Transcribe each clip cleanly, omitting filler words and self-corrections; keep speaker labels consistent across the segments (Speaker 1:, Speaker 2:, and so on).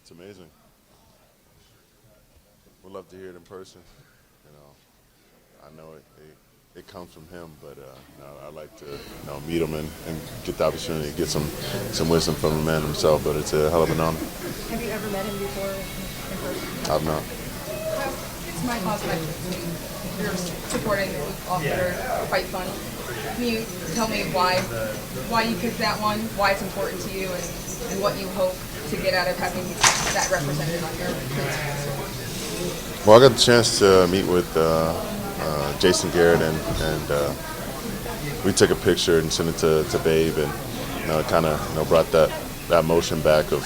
Speaker 1: It's amazing. We'd love to hear it in person. I know it comes from him, but I'd like to meet him and get the opportunity to get some wisdom from the man himself. But it's a hell of an honor.
Speaker 2: Have you ever met him before in person?
Speaker 1: I've not.
Speaker 3: It's my cause you're supporting off-fitter fight fund. Can you tell me why you picked that one, why it's important to you, and what you hope to get out of having that represented on your page?
Speaker 1: Well, I got the chance to meet with Jason Garrett, and we took a picture and sent it to Babe, and it kind of brought that motion back of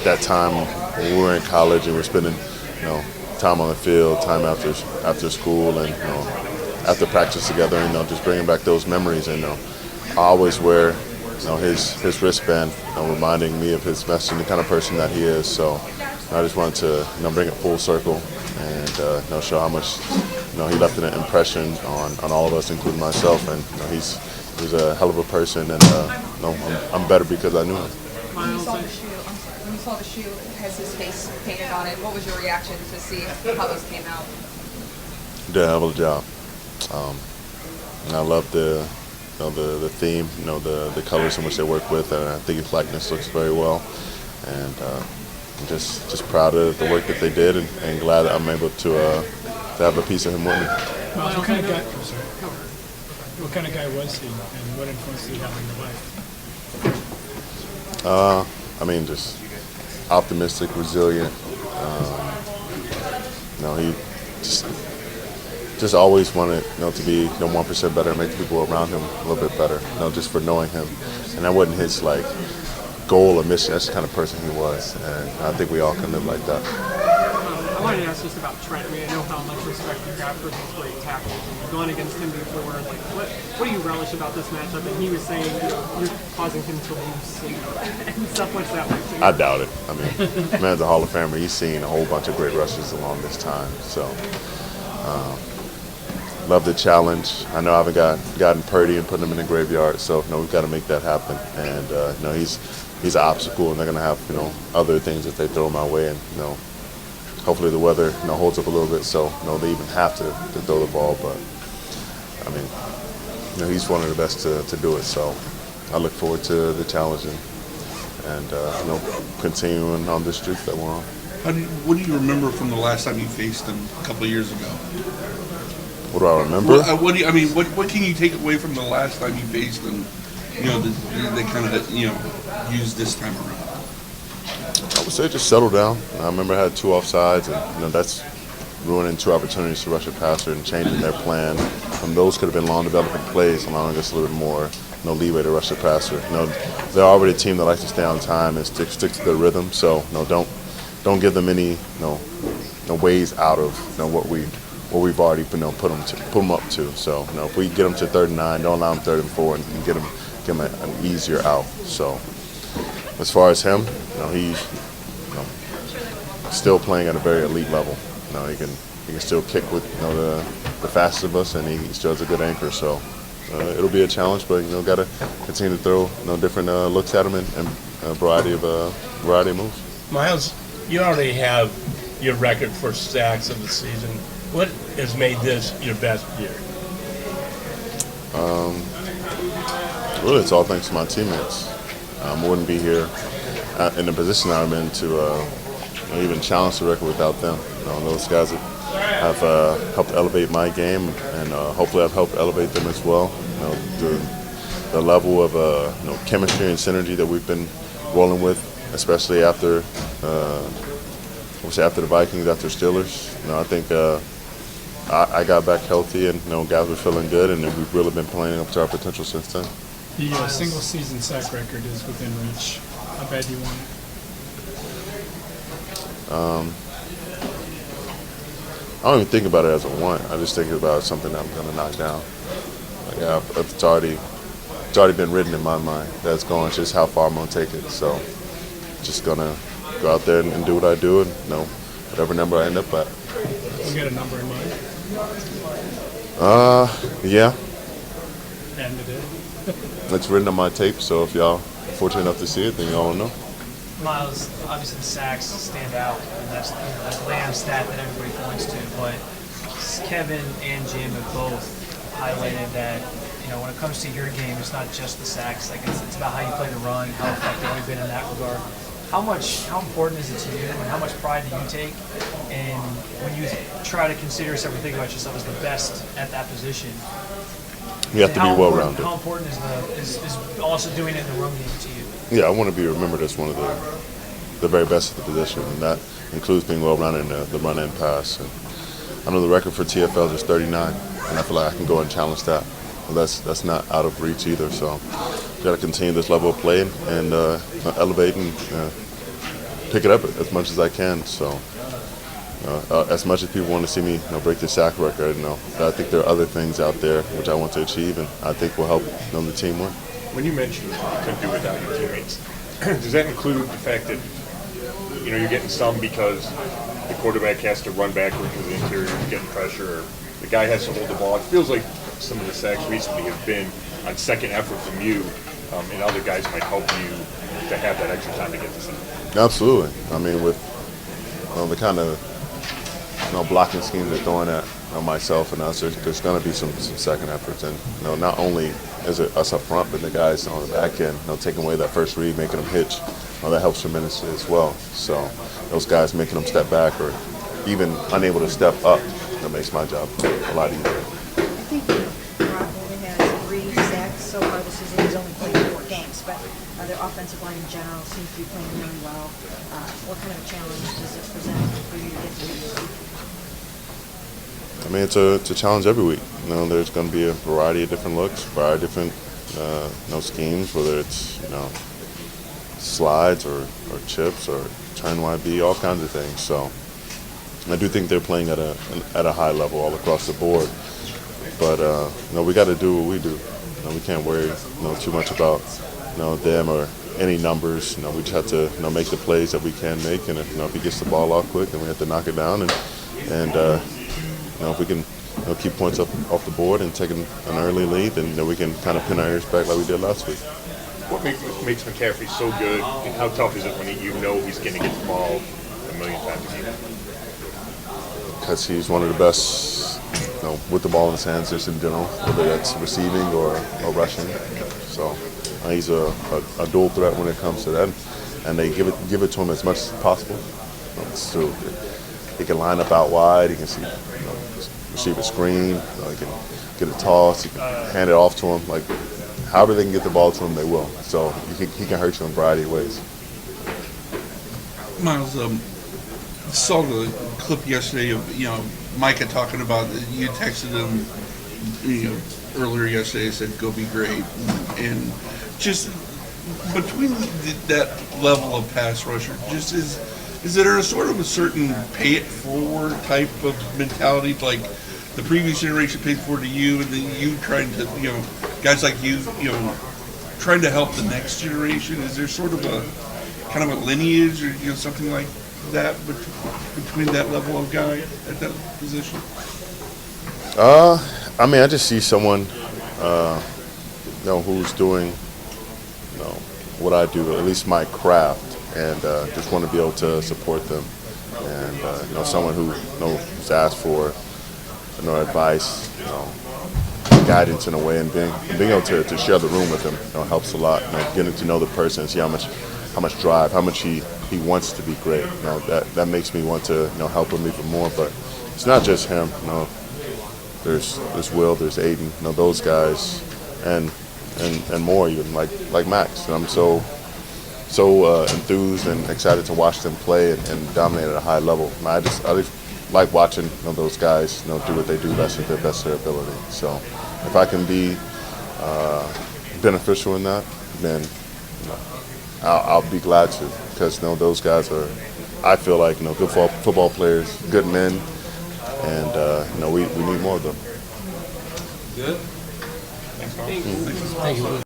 Speaker 1: that time when we were in college and we're spending time on the field, time after school, and after practice together, and just bringing back those memories. And I always wear his wristband, reminding me of his message and the kind of person that he is. So I just wanted to bring it full circle and show how much he left an impression on all of us, including myself. And he's a hell of a person, and I'm better because I knew him.
Speaker 3: When you saw the shoe, it has his face painted on it. What was your reaction to see how those came out?
Speaker 1: Did a hell of a job. And I love the theme, the colors in which they work with, and I think his likeness looks very well. And I'm just proud of the work that they did, and glad that I'm able to have a piece of him with me.
Speaker 4: What kind of guy was he, and what influence did he have on your life?
Speaker 1: Just optimistic, resilient. He just always wanted to be 1% better, make the people around him a little bit better. Just for knowing him, and that wasn't his goal or mission. That's the kind of person he was, and I think we all can live like that.
Speaker 5: I wanted to ask just about Trent. I know how much respect you have for his great tackles. And you've gone against him before. What do you relish about this matchup? And he was saying, you're causing him to lose and stuff like that.
Speaker 1: I doubt it. The man's a Hall-of-Famer. He's seen a whole bunch of great rushers along this time. So, love the challenge. I know I haven't gotten Purdy and put him in the graveyard. So, we've got to make that happen. And he's an obstacle, and they're going to have other things that they throw my way, and hopefully the weather holds up a little bit, so they even have to throw the ball. But he's one of the best to do it. So I look forward to the challenge and continuing on this streak that we're on.
Speaker 6: What do you remember from the last time you faced him a couple of years ago?
Speaker 1: What do I remember?
Speaker 6: What can you take away from the last time you faced him? They kind of used this time around.
Speaker 1: I would say just settle down. I remember I had 2 offsides, and that's ruining 2 opportunities to rush a passer and changing their plan. Those could have been long developing plays, allowing us a little bit more leeway to rush the passer. They're already a team that likes to stay on time and stick to their rhythm. So don't give them any ways out of what we've already put them up to. So if we get them to 3rd and 9, don't allow them 3rd and 4, and give them an easier out. So as far as him, he's still playing at a very elite level. He can still kick with the fastest of us, and he still has a good anchor. So it'll be a challenge, but got to continue to throw different looks at him and a variety of moves.
Speaker 7: Myles, you already have your record for sacks of the season. What has made this your best year?
Speaker 1: Really, it's all thanks to my teammates. I wouldn't be here in the position I'm in to even challenge the record without them. Those guys have helped elevate my game, and hopefully I've helped elevate them as well. The level of chemistry and synergy that we've been rolling with, especially after the Vikings, after Steelers. I think I got back healthy, and guys were feeling good, and we've really been playing up to our potential since then.
Speaker 4: The single-season sack record is within reach. How bad do you want it?
Speaker 1: I don't even think about it as a want. I just think about something that I'm going to knock down. It's already been written in my mind. That's going. It's just how far I'm going to take it. So, just going to go out there and do what I do, and whatever number I end up at.
Speaker 4: You got a number in mind?
Speaker 1: Yeah.
Speaker 4: And it is.
Speaker 1: It's written on my tape, so if y'all are fortunate enough to see it, then y'all will know.
Speaker 8: Myles, obviously the sacks stand out, and that's the glam stat that everybody points to. But Kevin and Jim have both highlighted that when it comes to your game, it's not just the sacks. Like it's about how you play the run, how effective you've been in that regard. How important is it to you, and how much pride do you take? And when you try to consider yourself or think about yourself as the best at that position,
Speaker 1: You have to be well-rounded.
Speaker 8: How important is also doing it in the run game to you?
Speaker 1: Yeah, I want to be remembered as one of the very best at the position, and that includes being well-rounded in the run and pass. And I know the record for TFLs is 39, and I feel like I can go and challenge that. Well, that's not out of reach either. So, got to continue this level of play and elevate and pick it up as much as I can. So, as much as people want to see me break the sack record, I think there are other things out there which I want to achieve, and I think will help the team win.
Speaker 9: When you mentioned you couldn't do it without your teammates, does that include the fact that you're getting some because the quarterback has to run backward because the interior is getting pressure, or the guy has to hold the ball? It feels like some of the sacks recently have been on second effort from you, and other guys might help you to have that extra time to get to something.
Speaker 1: Absolutely. I mean, with the kind of blocking scheme they're throwing at myself and us, there's going to be some second efforts, and not only is it us up front, but the guys on the back end, taking away that first read, making them hitch, that helps tremendously as well. So those guys making them step back or even unable to step up, that makes my job a lot easier.
Speaker 2: I think Rob only has 3 sacks so far this season. He's only played 4 games, but their offensive line in general seems to be playing really well. What kind of a challenge does it present for you to get to the
Speaker 1: I mean, it's a challenge every week. There's going to be a variety of different looks, variety of different schemes, whether it's slides or chips or turn YB, all kinds of things. So I do think they're playing at a high level all across the board. But we got to do what we do. We can't worry too much about them or any numbers. We just have to make the plays that we can make, and if he gets the ball off quick, then we have to knock it down and if we can keep points off the board and take an early lead, then we can kind of pin our ears back like we did last week.
Speaker 9: What makes McCaffrey so good, and how tough is it when he's going to get the ball a million times a game?
Speaker 1: Because he's one of the best with the ball in his hands just in general, whether that's receiving or rushing. So he's a dual threat when it comes to that, and they give it to him as much as possible. So he can line up out wide. He can see, receive a screen. He can get a toss. He can hand it off to him. Like, however they can get the ball to him, they will. So he can hurt you in a variety of ways.
Speaker 6: Myles, saw the clip yesterday of Micah talking about you texted him earlier yesterday, said go be great, and just between that level of pass rusher, just is there a sort of a certain pay it forward type of mentality, like the previous generation paid forward to you, and then you trying to guys like you trying to help the next generation? Is there sort of a kind of a lineage or something like that between that level of guy at that position?
Speaker 1: I mean, I just see someone who's doing what I do, at least my craft, and just want to be able to support them, and someone who's asked for advice, guidance in a way, and being able to share the room with them helps a lot. Getting to know the person, see how much drive, how much he wants to be great. That makes me want to help him even more. But it's not just him. There's Will, there's Aiden, those guys, and more even like Max. And I'm so enthused and excited to watch them play and dominate at a high level. I just like watching those guys do what they do best at their best of their ability. So if I can be beneficial in that, then I'll be glad to, because those guys are, I feel like good football players, good men, and we need more of them.
Speaker 6: Good.
Speaker 8: Thank you.